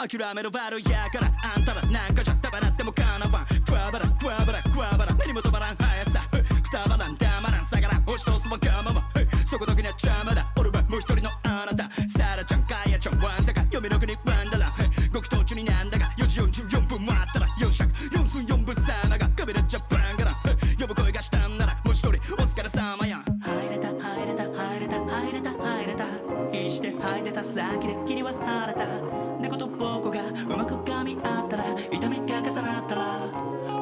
諦めろバロやからあんたらなんかじゃたばらってもかなわんクワバラクワバラクワバラ何も止まらん速さくたばらんたまらん下がらん押し通すわがままそこだけには邪魔だ俺はもう一人のあなたサラちゃんカヤちゃんワンサカ読みの国ワンダラご祈祷中になんだが4時44分待ったら4尺4分4分様がカメラジャパンから呼ぶ声がしたんならもう一人お疲れ様や入れた入れた入れた入れた入れたして吐いてた先で霧は晴れた猫と僕がうまく噛み合ったら痛みが重なったら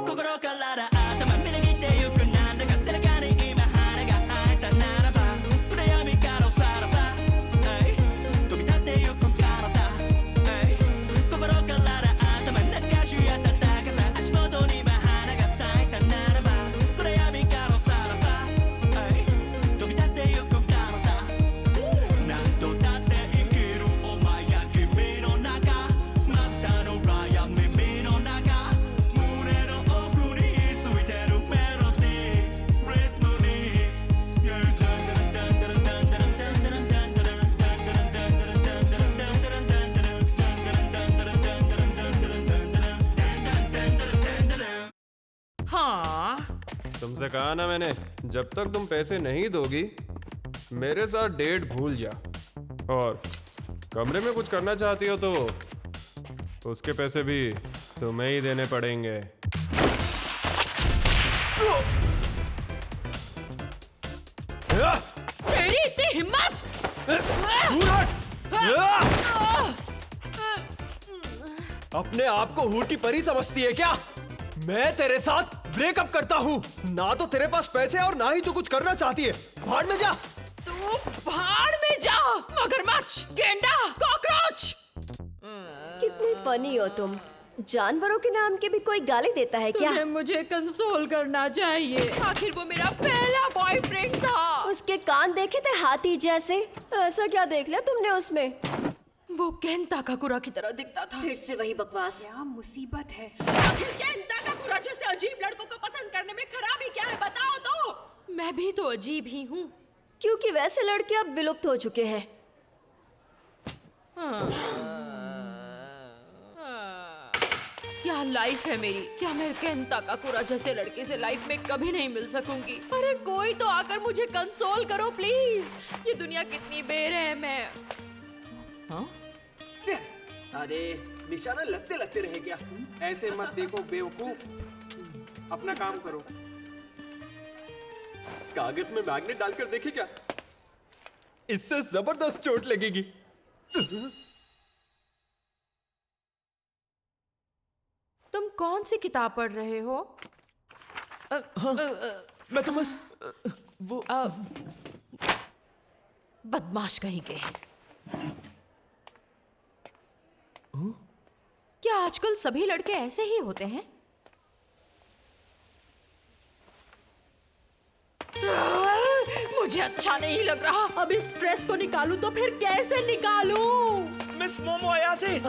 心から頭みなぎってゆくなんだか背中に今羽が生えたならば暗闇からおさらば飛び立ってゆく体心から頭懐かしい暖かさ足元に今花が咲いたならば暗闇からおさらば飛び立ってゆく体なんとだって生きるお前や君の中またの裏や耳の中胸の奥についてるメロディーリズムにहाँ तुमसे कहा ना मैंने जब तक तुम पैसे नहीं दोगी मेरे साथ डेट भूल जा और कमरे में कुछ करना चाहती हो तो उसके पैसे भी तुम्हें ही देने पड़ेंगे। तेरी इतनी हिम्मत अपने आप को हूटी परी समझती है क्या? मैं तेरे साथ ब्रेकअप करता हूँ। ना तो तेरे पास पैसे और ना ही तू कुछ करना चाहती है। भाड़ में जा। तू भाड़ में जा मगरमच्छ गेंडा कॉकरोच। कितनी फनी हो तुम। जानवरों के नाम के भी कोई गाली देता है क्या? तुम्हें मुझे कंसोल करना चाहिए। आखिर वो मेरा पहला बॉयफ्रेंड था। उसके कान देखे थे हाथी जैसे। ऐसा क्या देख लिया तुमने उसमें? वो केन ताकाकुरा की तरह दिखता था। फिर से वही बकवास। क्या मुसीबत है? आखिर केन ताकाकुरा जैसे अजीब लड़कों को पसंद करने में खराबी क्या है बताओ तो। मैं भी तो अजीब ही हूँ। क्योंकि वैसे लड़के अब विलुप्त हो चुके हैं। क्या लाइफ है मेरी। क्या मैं केन ताकाकुरा जैसे लड़के से लाइफ में कभी नहीं मिल सकूंगी। अरे कोई तो आकर मुझे कंसोल करो प्लीज। ये दुनिया कितनी बेरहम है। हाँ? अरे निशाना लगते लगते रहे क्या? ऐसे मत देखो बेवकूफ, अपना काम करो। कागज में मैग्नेट डालकर देखे क्या? इससे जबरदस्त चोट लगेगी। तुम कौन सी किताब पढ़ रहे हो? मैं तो बस वो बदमाश कहीं के। क्या आजकल सभी लड़के ऐसे ही होते हैं? मुझे अच्छा नहीं लग रहा। अब इस स्ट्रेस को निकालूं तो फिर कैसे निकालूं? मिस मोमो अयासे,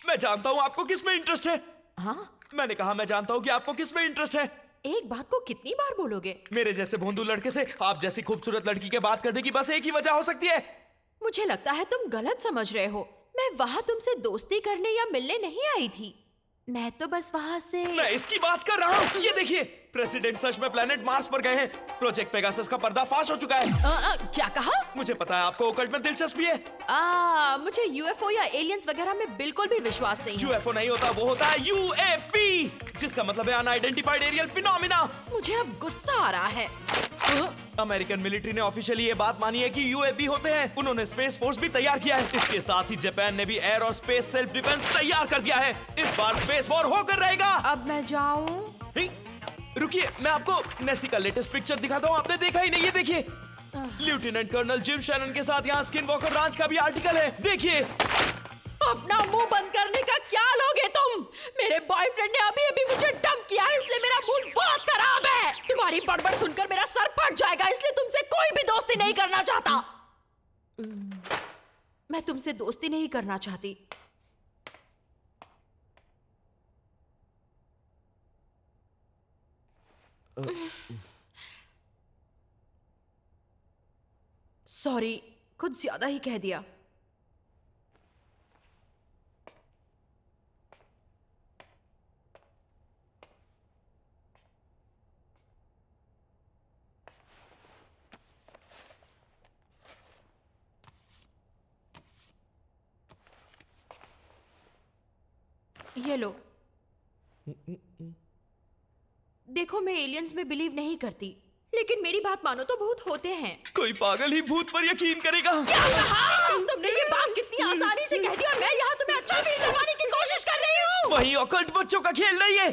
मैं जानता हूँ आपको किस में इंटरेस्ट है। हाँ? मैंने कहा मैं जानता हूँ कि आपको किस में इंटरेस्ट है। एक बात को कितनी बार बोलोगे? मेरे जैसे भोंदू लड़के से आप जैसी खूबसूरत लड़की के बात करने की बस एक ही वजह हो सकती है। मुझे लगता है तुम गलत समझ रहे हो। मैं वहाँ तुमसे दोस्ती करने या मिलने नहीं आई थी। मैं तो बस वहाँ से। मैं इसकी बात कर रहा हूँ। ये देखिए, प्रेसिडेंट सच में प्लेनेट मार्स पर गए हैं। प्रोजेक्ट पेगासस का पर्दाफाश हो चुका है। क्या कहा? मुझे पता है आपको ओकल्ट में दिलचस्पी है। मुझे यूएफओ या एलियंस वगैरह में बिल्कुल भी विश्वास नहीं है। यूएफओ नहीं होता, वो होता है यूएपी, जिसका मतलब है अनआइडेंटिफाइड एरियल फिनोमिना। मुझे अब गुस्सा आ रहा है। अमेरिकन मिलिट्री ने ऑफिशियली ये बात मानी है कि यूएपी होते हैं। उन्होंने स्पेस फोर्स भी तैयार किया है। इसके साथ ही जापान ने भी एयर और स्पेस सेल्फ डिफेंस तैयार कर दिया है। इस बार स्पेस वॉर होकर रहेगा। अब मैं जाऊं? रुकिए, मैं आपको नेसी का लेटेस्ट पिक्चर दिखाता हूँ। आपने देखा ही नहीं। ये देखिए, लेफ्टिनेंट कर्नल जिम शैनन के साथ यहाँ स्किन वॉकर रांच का भी आर्टिकल है। देखिए। अपना मुंह बंद करने का क्या लोगे तुम? मेरे बॉयफ्रेंड ने अभी अभी मुझे डंप किया है, इसलिए मेरा मूड बहुत खराब है। तुम्हारी बड़बड़ सुनकर मेरा सर फट जाएगा, इसलिए तुमसे कोई भी दोस्ती नहीं करना चाहता। मैं तुमसे दोस्ती नहीं करना चाहती। सॉरी, कुछ ज्यादा ही कह दिया। ये लो। देखो, मैं एलियंस में बिलीव नहीं करती, लेकिन मेरी बात मानो तो भूत होते हैं। कोई पागल ही भूत पर यकीन करेगा। क्या कहा? तुमने ये बात कितनी आसानी से कह दिया। मैं यहाँ तुम्हें अच्छा फील करवाने की कोशिश कर रही हूँ। वही ऑकल्ट बच्चों का खेल नहीं है।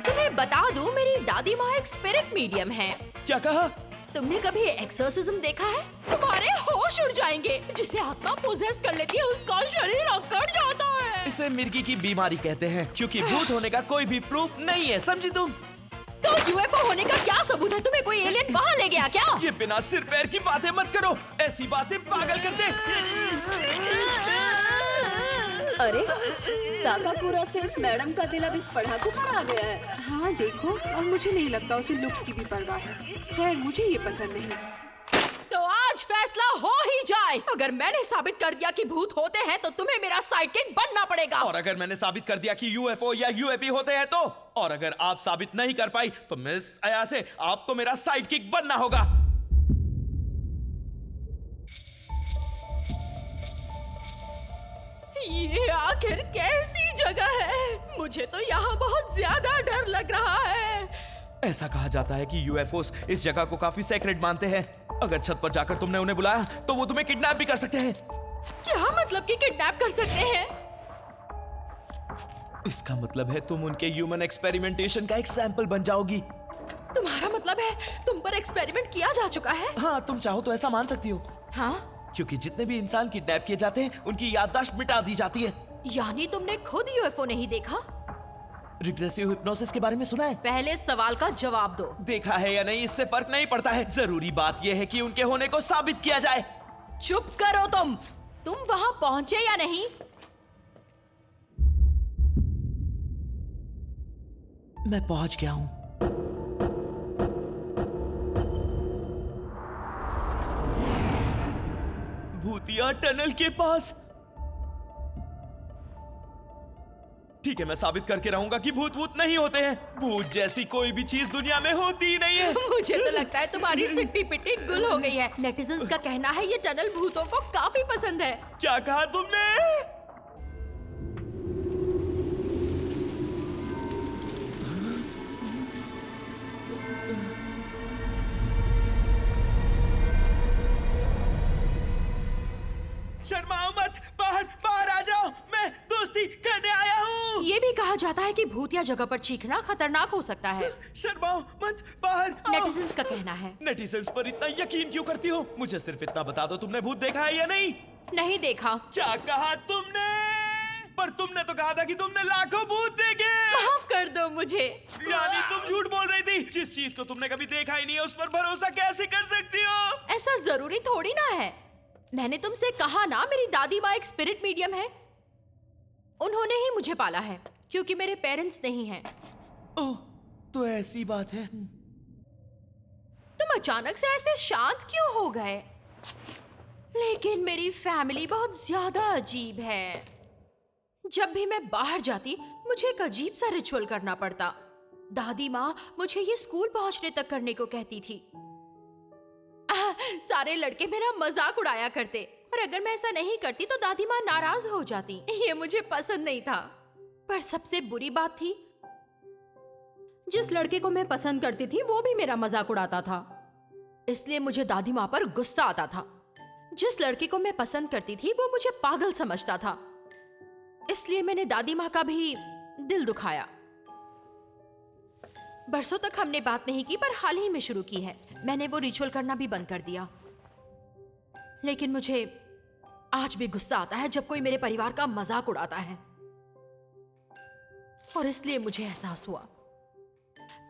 तुम्हें बता दूं, मेरी दादी माँ एक स्पिरिट मीडियम है। क्या कहा? तुमने कभी एक्सोर्सिज्म देखा है? तुम्हारे होश उड़ जाएंगे। जिसे आत्मा पोजेस कर लेती है उसका शरीर अकड़ जाता है। इसे मिर्गी की बीमारी कहते हैं, क्योंकि भूत होने का कोई भी प्रूफ नहीं है, समझी तुम? तो यूएफओ होने का क्या सबूत है? तुम्हें कोई एलियन वहाँ ले गया क्या? ये बिना सिर पैर की बातें मत करो, ऐसी बातें पागल करते। अरे ताकापुरा से इस मैडम का दिल अब इस पढ़ाकू पर आ गया है। हाँ देखो, और मुझे नहीं लगता उसे लुक्स की भी परवाह है। खैर, मुझे ये पसंद नहीं। तो आज फैसला हो ही जाए। अगर मैंने साबित कर दिया कि भूत होते हैं तो तुम्हें मेरा साइडकिक बनना पड़ेगा। और अगर मैंने साबित कर दिया कि यूएफओ या यूएपी होते हैं तो? और अगर आप साबित नहीं कर पाई तो मिस अया से आपको मेरा साइडकिक बनना होगा। ये आखिर कैसी जगह है? मुझे तो यहाँ बहुत ज्यादा डर लग रहा है। ऐसा कहा जाता है कि यूएफओस इस जगह को काफी सेक्रेट मानते हैं। अगर छत पर जाकर तुमने उन्हें बुलाया तो वो तुम्हें किडनैप भी कर सकते हैं। क्या मतलब कि किडनैप कर सकते हैं? इसका मतलब है तुम उनके ह्यूमन एक्सपेरिमेंटेशन का एक सैंपल बन जाओगी। तुम्हारा मतलब है तुम पर एक्सपेरिमेंट किया जा चुका है? हाँ, तुम चाहो तो ऐसा मान सकती हो। हाँ? क्योंकि जितने भी इंसान किडनैप किए जाते हैं उनकी याददाश्त मिटा दी जाती है। यानी तुमने खुद यूएफओ नहीं देखा? रिग्रेसिव हिप्नोसिस के बारे में सुना है? पहले सवाल का जवाब दो। देखा है या नहीं इससे फर्क नहीं पड़ता है, जरूरी बात यह है कि उनके होने को साबित किया जाए। चुप करो तुम वहां पहुंचे या नहीं? मैं पहुंच गया हूं। भूतिया टनल के पास। ठीक है, मैं साबित करके रहूंगा कि भूत भूत नहीं होते हैं। भूत जैसी कोई भी चीज दुनिया में होती ही नहीं है। मुझे तो लगता है तुम्हारी सिट्टी पिट्टी गुल हो गई है। नेटिजन्स का कहना है ये टनल भूतों को काफी पसंद है। क्या कहा तुमने? शर्माओ मत, बाहर आ जाओ, मैं दोस्ती करने आया हूँ। ये भी कहा जाता है कि भूतिया जगह पर चीखना खतरनाक हो सकता है। शर्माओ मत, बाहर आओ। नेटिजन्स का कहना है। नेटिजन्स पर इतना यकीन क्यों करती हो? मुझे सिर्फ इतना बता दो, तुमने भूत देखा है या नहीं? नहीं देखा। क्या कहा तुमने? पर तुमने तो कहा था कि तुमने लाखों भूत देखे। माफ कर दो मुझे। यानी तुम झूठ बोल रही थी। जिस चीज को तुमने कभी देखा ही नहीं है उस पर भरोसा कैसे कर सकती हो? ऐसा जरूरी थोड़ी ना है। मैंने तुमसे कहा ना, मेरी दादी माँ एक स्पिरिट मीडियम है। उन्होंने ही मुझे पाला है, क्योंकि मेरे पेरेंट्स नहीं हैं। ओह, तो ऐसी बात है। तुम अचानक से ऐसे शांत क्यों हो गए? लेकिन मेरी फैमिली बहुत ज्यादा अजीब है। जब भी मैं बाहर जाती मुझे एक अजीब सा रिचुअल करना पड़ता। दादी माँ मुझे ये स्कूल पहुंचने तक करने को कहती थी। सारे लड़के मेरा मजाक उड़ाया करते, और अगर मैं ऐसा नहीं करती तो दादी माँ नाराज हो जाती। ये मुझे पसंद नहीं था। पर सबसे बुरी बात थी, जिस लड़के को मैं पसंद करती थी वो भी मेरा मजाक उड़ाता था। इसलिए मुझे दादी माँ पर गुस्सा आता था। जिस लड़के को मैं पसंद करती थी वो मुझे पागल समझता था। इसलिए मैंने दादी माँ का भी दिल दुखाया। बरसों तक हमने बात नहीं की, पर हाल ही में शुरू की है। मैंने वो रिचुअल करना भी बंद कर दिया। लेकिन मुझे आज भी गुस्सा आता है जब कोई मेरे परिवार का मजाक उड़ाता है, और इसलिए मुझे एहसास हुआ।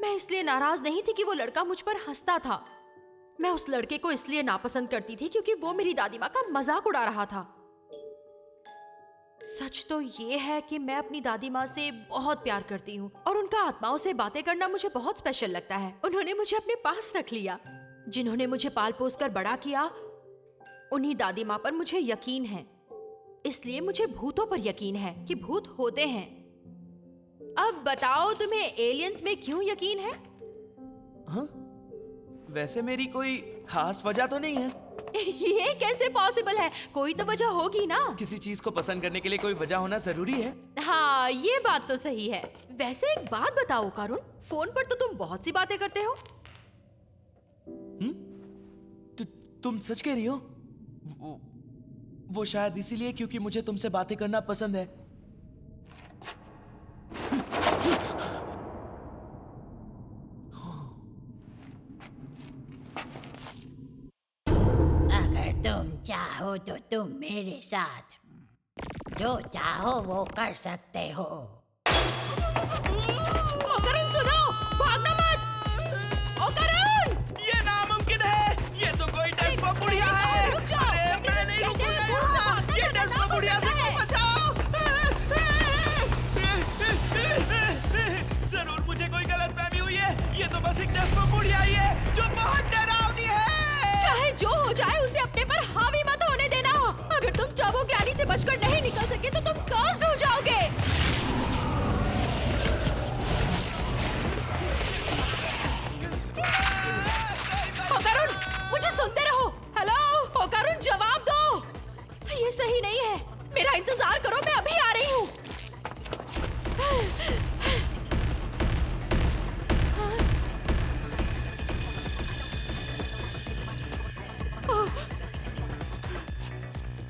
मैं इसलिए नाराज नहीं थी कि वो लड़का मुझ पर हंसता था। मैं उस लड़के को इसलिए नापसंद करती थी क्योंकि वो मेरी दादी माँ का मजाक उड़ा रहा था। सच तो ये है कि मैं अपनी दादी माँ से बहुत प्यार करती हूँ, और उनका आत्माओं से बातें करना मुझे बहुत स्पेशल लगता है। उन्होंने मुझे अपने पास रख लिया। जिन्होंने मुझे पाल पोस कर बड़ा किया, उन्हीं दादी माँ पर मुझे यकीन है। इसलिए मुझे भूतों पर यकीन है कि भूत होते हैं। अब बताओ, तुम्हें एलियंस में क्यों यकीन है? हाँ? वैसे मेरी कोई खास वजह तो नहीं है। ये कैसे पॉसिबल है? कोई तो वजह होगी ना। किसी चीज को पसंद करने के लिए कोई वजह होना जरूरी है। हाँ, ये बात तो सही है। वैसे एक बात बताओ करुण, फोन पर तो तुम बहुत सी बातें करते हो। तुम सच कह रही हो? वो शायद इसीलिए क्योंकि मुझे तुमसे बातें करना पसंद है। अगर तुम चाहो तो तुम मेरे साथ जो चाहो वो कर सकते हो। ओ करुण सुनो, भागना मत। ओ करुण! ये नामुमकिन है। ये तो कोई डस्टबिन बुढ़िया है। रुक जाओ। अरे मैं नहीं रुकूंगा यहाँ। ये डस्टबिन बुढ़िया से कोई बचाओ। जरूर मुझे कोई गलतफहमी हुई है। ये तो बस एक डस्टबिन बुढ़िया ही है जो बहुत डरावनी है। चाहे जो हो जाए उसे अपने पर हावी मत होने देना। अगर तुम टर्बो ग्रैनी से बचकर नहीं निकल सके तो तुम कर्स्ड हो जाओगे। ओ करुण, मुझे सुनते रहो। हेलो ओ करुण, जवाब दो। ये सही नहीं है। मेरा इंतजार करो, मैं अभी आ रही हूँ।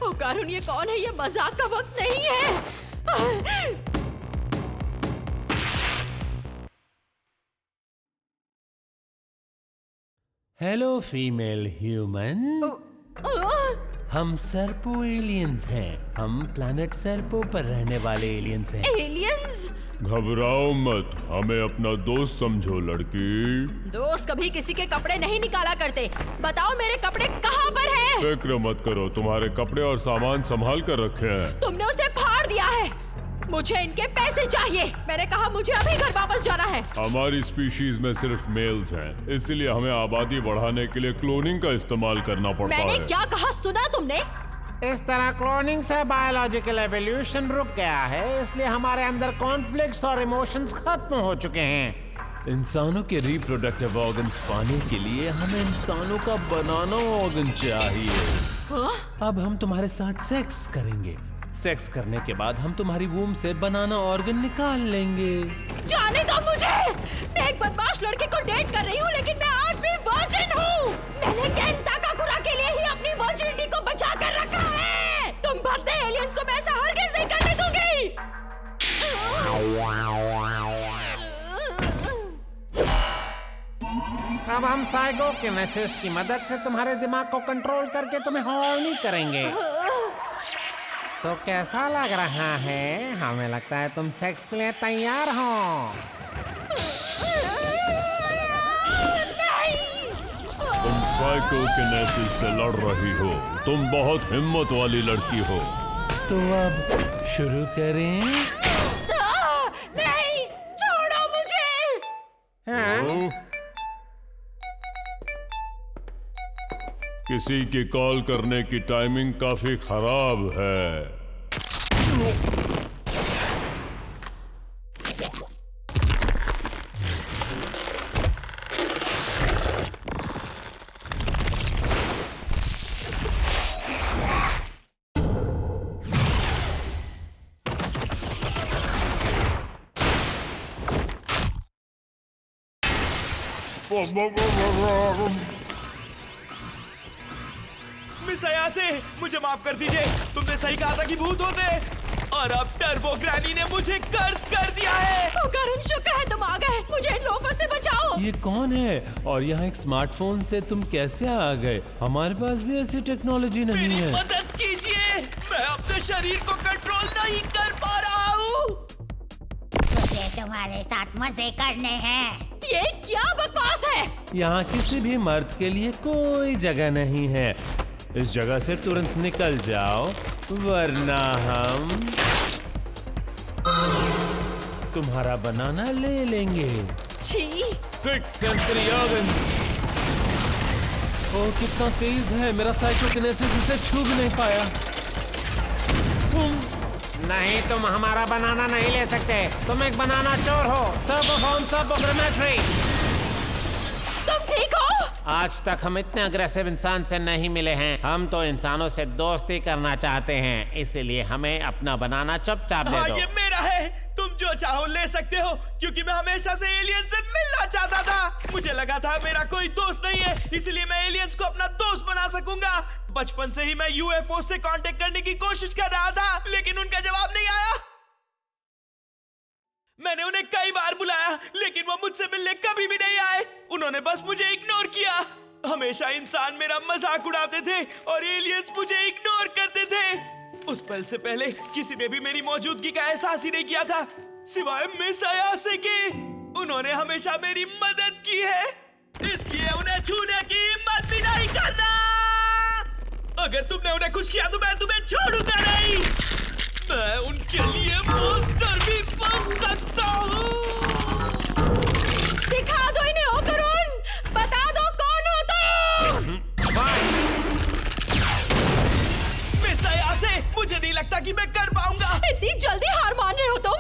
ओ करुण, ये कौन है? ये मजाक का वक्त नहीं है। हेलो फीमेल ह्यूमन, हम सर्पो एलियंस हैं। हम प्लैनेट सर्पो पर रहने वाले एलियंस हैं। एलियंस? घबराओ मत, हमें अपना दोस्त समझो लड़की। दोस्त कभी किसी के कपड़े नहीं निकाला करते। बताओ मेरे कपड़े कहाँ पर हैं? फिक्र मत करो, तुम्हारे कपड़े और सामान संभाल कर रखे हैं। तुमने उसे फाड़ दिया है। मुझे इनके पैसे चाहिए। मैंने कहा मुझे अभी घर वापस जाना है। हमारी स्पीशीज में सिर्फ मेल्स हैं, इसलिए हमें आबादी बढ़ाने के लिए क्लोनिंग का इस्तेमाल करना पड़ता है। मैंने क्या कहा, सुना तुमने? इस तरह क्लोनिंग से बायोलॉजिकल एवोल्यूशन रुक गया है, इसलिए हमारे अंदर कॉन्फ्लिक्ट्स और इमोशंस खत्म हो चुके हैं। इंसानों के रिप्रोडक्टिव ऑर्गन्स पाने के लिए हमें इंसानों का बनाना ऑर्गन चाहिए। अब हम तुम्हारे साथ सेक्स करेंगे। सेक्स करने के बाद हम तुम्हारी वूम से बनाना ऑर्गन निकाल लेंगे। जाने दो मुझे। मैं एक बदमाश लड़के को डेट कर रही हूँ, लेकिन मैं आज भी वर्जिन हूँ। मैंने केन ताकाकुरा के लिए ही अपनी वर्जिनिटी को बचा कर रखा है। तुम भद्दे एलियंस को मैं ऐसा हरगिज़ नहीं करने दूंगी। अब हम साइकोकिनेसिस की मदद से तुम्हारे दिमाग को कंट्रोल करके तुम्हें हॉर्नी करेंगे। तो कैसा लग रहा है? हमें लगता है तुम सेक्स के लिए तैयार हो। तुम साइकोकिनेसिस से लड़ रही हो। तुम बहुत हिम्मत वाली लड़की हो। तो अब शुरू करें? नहीं, छोड़ो मुझे। हाँ? किसी की कॉल करने की टाइमिंग काफी खराब है। मिस अयासे, मुझे माफ कर दीजिए। तुमने सही कहा था कि भूत होते हैं, और अब टर्बो ग्रैनी ने मुझे कर्ज कर दिया है। ओ करुण, शुक्र है तुम आ गए। मुझे इन लोगों से बचाओ। ये कौन है और यहाँ एक स्मार्टफोन से तुम कैसे आ गए? हमारे पास भी ऐसी टेक्नोलॉजी नहीं मेरी है। मदद कीजिए, मैं अपने शरीर को कंट्रोल नहीं कर पा रहा हूँ। मुझे तुम्हारे साथ मजे करने हैं। ये क्या बकवास है? यहाँ किसी भी मर्द के लिए कोई जगह नहीं है। इस जगह से तुरंत निकल जाओ, वरना हम तुम्हारा बनाना ले लेंगे। छी! 6 सेंसरी ऑर्गन्स। ओह, कितना तेज है। मेरा साइकोकिनेसिस इसे छू भी नहीं पाया। नहीं, तुम हमारा बनाना नहीं ले सकते। तुम एक बनाना चोर हो। सब फॉर्म्स ऑफ ग्रेमेट्री। तुम ठीक हो? आज तक हम इतने अग्रेसिव इंसान से नहीं मिले हैं। हम तो इंसानों से दोस्ती करना चाहते हैं, इसीलिए हमें अपना बनाना चुपचाप दे दो। ये मेरा है, तुम जो चाहो ले सकते हो, क्योंकि मैं हमेशा से एलियन से मिलना चाहता था। मुझे लगा था मेरा कोई दोस्त नहीं है, इसलिए मैं एलियंस को अपना दोस्त बना सकूंगा। बचपन से ही मैं यूएफओ से कांटेक्ट करने की कोशिश कर रहा था, लेकिन उनका जवाब नहीं आया। मैंने उन्हें कई बार बुलाया, लेकिन वो मुझसे मिलने कभी भी नहीं आए। उन्होंने बस मुझे इग्नोर किया। हमेशा इंसान मेरा मजाक उड़ाते थे और एलियंस मुझे इग्नोर करते थे। उस पल से पहले किसी ने भी मेरी मौजूदगी का एहसास ही नहीं किया था, सिवाय मिस अयासे के। उन्होंने हमेशा मेरी मदद की है, इसलिए उन्हें छूने की हिम्मत भी नहीं करना। अगर तुमने उन्हें कुछ किया तो मैं तुम्हें छोड़ूंगा नहीं। मैं उनके लिए मॉन्स्टर भी बन सकता हूँ। दिखा दो इन्हें ओकरून, बता दो कौन हो तुम। मिस अयासे, मुझे नहीं लगता कि मैं कर पाऊंगा। इतनी जल्दी हार मान रहे हो तुम?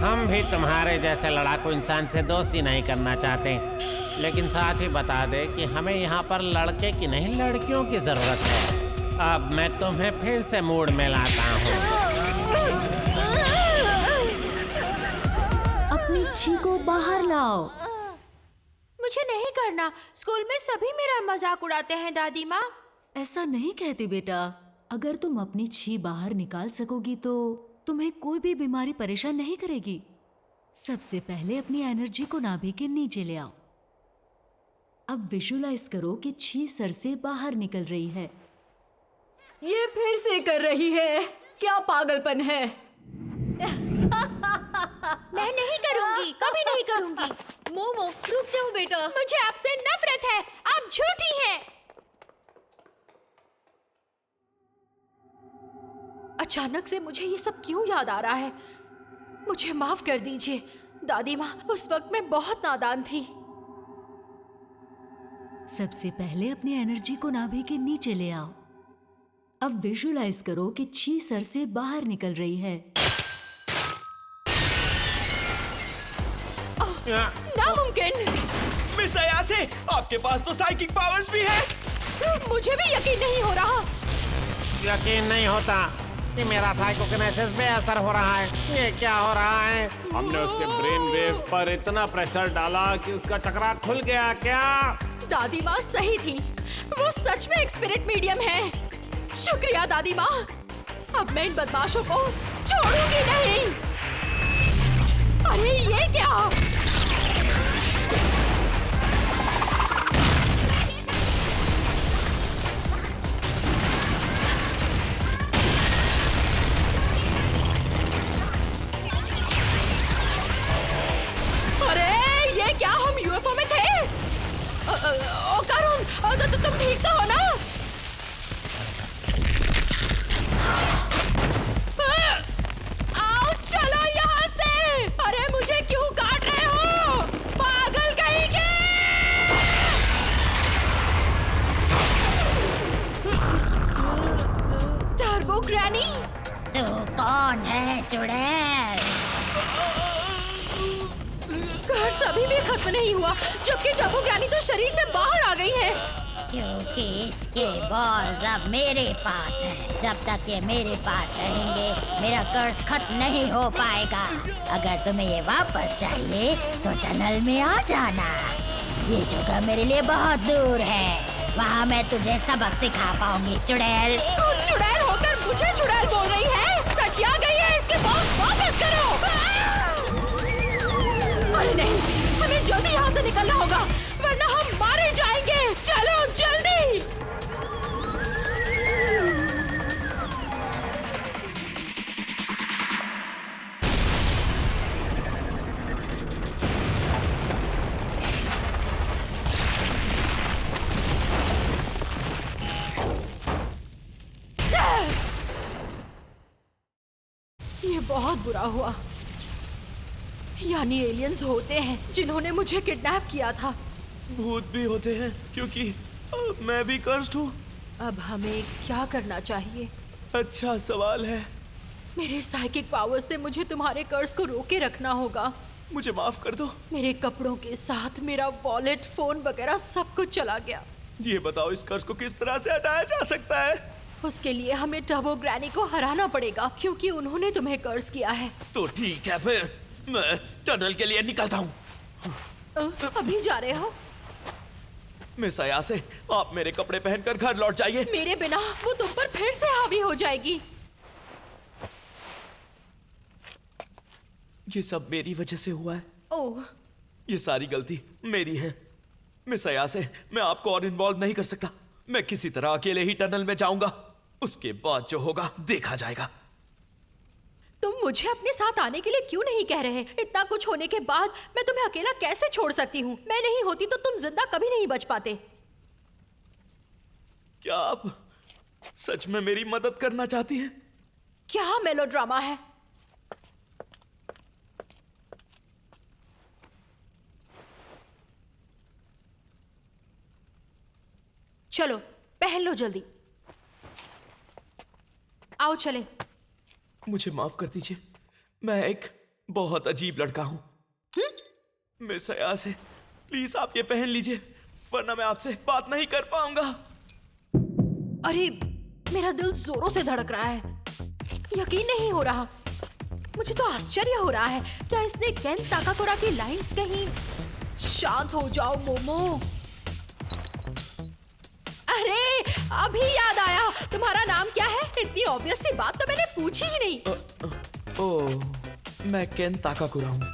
हम भी तुम्हारे जैसे लड़ाकू इंसान से दोस्ती नहीं करना चाहते, लेकिन साथ ही बता दे कि हमें यहाँ पर लड़के की नहीं लड़कियों की जरूरत है। अब मैं तुम्हें फिर से मूड में लाता हूँ। अपनी छी को बाहर लाओ। मुझे नहीं करना, स्कूल में सभी मेरा मजाक उड़ाते हैं दादी माँ। ऐसा नहीं कहती बेटा, अगर तुम अपनी छी बाहर निकाल सकोगी तो तुम्हें कोई भी बीमारी परेशान नहीं करेगी। सबसे पहले अपनी एनर्जी को नाभि के नीचे ले आओ। अब विजुलाइज करो कि छी सर से बाहर निकल रही है। ये फिर से कर रही है, क्या पागलपन है। मैं नहीं करूंगी, कभी नहीं करूंगी। मोमो रुक जाओ बेटा, मुझे आपसे नफरत है, आप झूठी हैं। अचानक से मुझे ये सब क्यों याद आ रहा है? मुझे माफ कर दीजिए दादी माँ, उस वक्त मैं बहुत नादान थी। सबसे पहले अपनी एनर्जी को नाभि के नीचे ले आओ। अब विजुलाइज करो कि छी सर से बाहर निकल रही है। नामुमकिन। मिस अयासे, आपके पास तो साइकिक पावर्स भी है। मुझे भी यकीन नहीं हो रहा। यकीन नहीं होता कि मेरा साइकोकिनेसिस पे असर हो रहा है। ये क्या हो रहा है? हमने उसके ब्रेन वेव पर इतना प्रेशर डाला कि उसका चक्रा खुल गया क्या? दादी माँ सही थी, वो सच में एक स्पिरिट मीडियम है। शुक्रिया दादी माँ, अब मैं इन बदमाशों को छोड़ूंगी नहीं। अरे ये क्या? अरे ये क्या, हम यूएफओ में थे? ओकारून, तुम ठीक तो हो ना? आओ चलो यहाँ से। अरे मुझे क्यों काट रहे हो, पागल कहीं के। टर्बो ग्रैनी, तू कौन है चुड़ैल? कर्स अभी भी खत्म नहीं हुआ, जबकि टर्बो ग्रैनी तो शरीर से बाहर आ गई है। क्योंकि इसके बॉल्स अब मेरे पास हैं। जब तक ये मेरे पास रहेंगे, मेरा कर्ज खत्म नहीं हो पाएगा। अगर तुम्हें ये वापस चाहिए तो टनल में आ जाना। ये जगह मेरे लिए बहुत दूर है, वहाँ मैं तुझे सबक सिखा पाऊंगी चुड़ैल। तू चुड़ैल होकर मुझे चुड़ैल बोल रही है? सठिया गई है, इसके बॉल्स वापस करो। अरे नहीं, हमें जल्दी यहाँ से निकलना होगा, वरना हम मारे जाएंगे। चलो जल्दी। ये बहुत बुरा हुआ। यानी एलियंस होते हैं जिन्होंने मुझे किडनैप किया था। भूत भी होते हैं, क्योंकि मैं भी कर्स्ड हूँ। अब हमें क्या करना चाहिए? अच्छा सवाल है। मेरे साइकिक पावर से मुझे तुम्हारे कर्ज को रोके रखना होगा। मुझे माफ कर दो। मेरे कपड़ों के साथ मेरा वॉलेट, फोन वगैरह सब कुछ चला गया। ये बताओ इस कर्ज को किस तरह से हटाया जा सकता है? उसके लिए हमें टर्बो ग्रैनी को हराना पड़ेगा क्योंकि उन्होंने तुम्हें कर्ज किया है। तो ठीक है, फिर मैं टनल के लिए निकलता हूँ। अभी जा रहे हो? मिस अयासे, आप मेरे कपड़े पहनकर घर लौट जाइए। मेरे बिना वो तुम पर फिर से हावी हो जाएगी। ये सब मेरी वजह से हुआ है। ओह, ये सारी गलती मेरी है। मिस अयासे, मैं आपको और इन्वॉल्व नहीं कर सकता। मैं किसी तरह अकेले ही टनल में जाऊंगा। उसके बाद जो होगा देखा जाएगा। तुम मुझे अपने साथ आने के लिए क्यों नहीं कह रहे? इतना कुछ होने के बाद मैं तुम्हें अकेला कैसे छोड़ सकती हूँ? मैं नहीं होती तो तुम जिंदा कभी नहीं बच पाते। क्या आप सच में मेरी मदद करना चाहती हैं? क्या मेलोड्रामा है? चलो पहन लो जल्दी। आओ चले। मुझे माफ कर दीजिए, मैं एक बहुत अजीब लड़का हूं। मिस अयासे, प्लीज आप ये पहन लीजिए, वरना मैं आपसे बात नहीं कर पाऊंगा। अरे मेरा दिल जोरों से धड़क रहा है, यकीन नहीं हो रहा। मुझे तो आश्चर्य हो रहा है, क्या इसने केन ताकाकोरा की लाइंस कहीं? शांत हो जाओ मोमो। अरे अभी याद आया, तुम्हारा नाम क्या है? इतनी ऑब्वियस सी बात तो मैंने पूछी ही नहीं। ओह, मैं केन ताकाकुरा हूँ।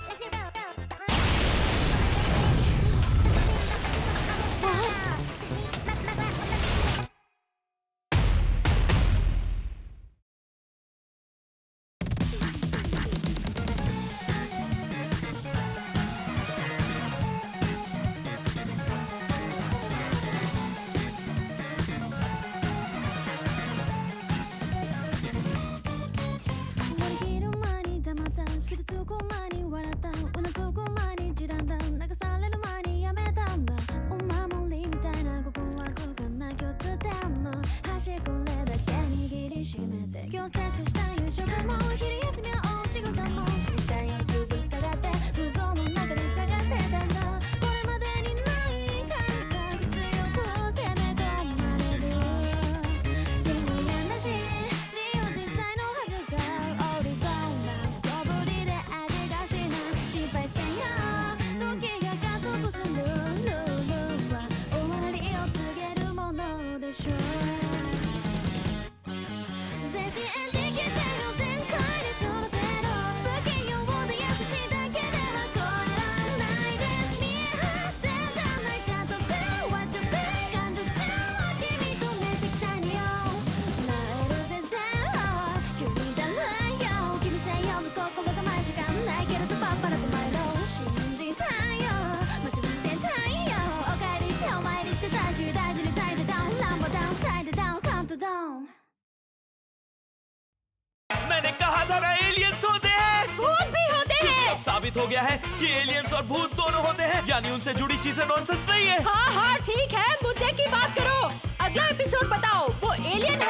मैंने कहा था ना, एलियंस होते हैं। भूत भी होते हैं। अब साबित हो गया है कि एलियंस और भूत दोनों होते हैं, यानी उनसे जुड़ी चीजें नॉनसेंस नहीं है। हाँ हाँ ठीक है, मुद्दे की बात करो। अगला एपिसोड बताओ, वो एलियन